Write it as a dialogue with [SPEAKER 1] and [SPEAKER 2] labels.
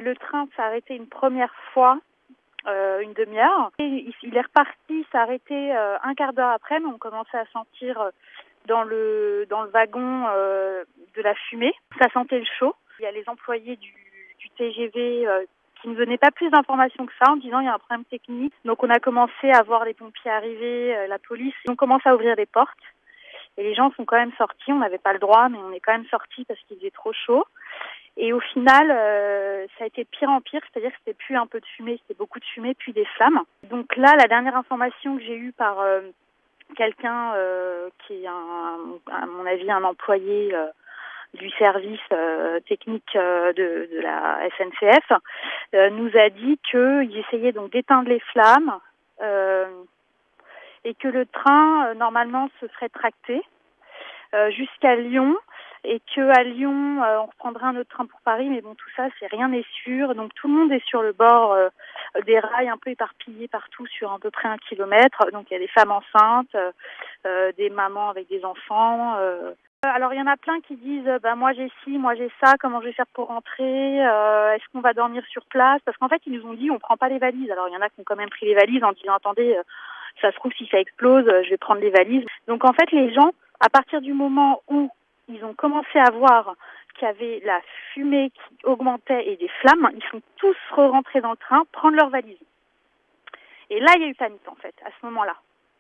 [SPEAKER 1] Le train s'est arrêté une première fois, une demi-heure. Et il est reparti, s'est arrêté un quart d'heure après, mais on commençait à sentir dans le wagon de la fumée. Ça sentait le chaud. Il y a les employés du TGV qui ne donnaient pas plus d'informations que ça en disant il y a un problème technique. Donc on a commencé à voir les pompiers arriver, la police. On commence à ouvrir les portes. Et les gens sont quand même sortis. On n'avait pas le droit, mais on est quand même sortis parce qu'il faisait trop chaud. Et au final, ça a été de pire en pire, c'est-à-dire que c'était plus un peu de fumée, c'était beaucoup de fumée, puis des flammes. Donc là, la dernière information que j'ai eue par quelqu'un qui est, à mon avis, un employé du service technique de la SNCF, nous a dit qu'ils essayaient donc d'éteindre les flammes et que le train, normalement, se ferait tracter jusqu'à Lyon. Et qu'à Lyon, on reprendrait un autre train pour Paris, mais bon, tout ça, rien n'est sûr. Donc tout le monde est sur le bord des rails, un peu éparpillés partout sur à peu près 1 kilomètre. Donc il y a des femmes enceintes, des mamans avec des enfants. Alors il y en a plein qui disent, moi j'ai ci, moi j'ai ça, comment je vais faire pour rentrer, est-ce qu'on va dormir sur place? Parce qu'en fait, ils nous ont dit, on prend pas les valises. Alors il y en a qui ont quand même pris les valises en disant, attendez, ça se trouve si ça explose, je vais prendre les valises. Donc en fait, les gens, à partir du moment où ils ont commencé à voir qu'il y avait la fumée qui augmentait et des flammes, ils sont tous rentrés dans le train, prendre leurs valises. Et là, il y a eu panique, en fait, à ce moment-là.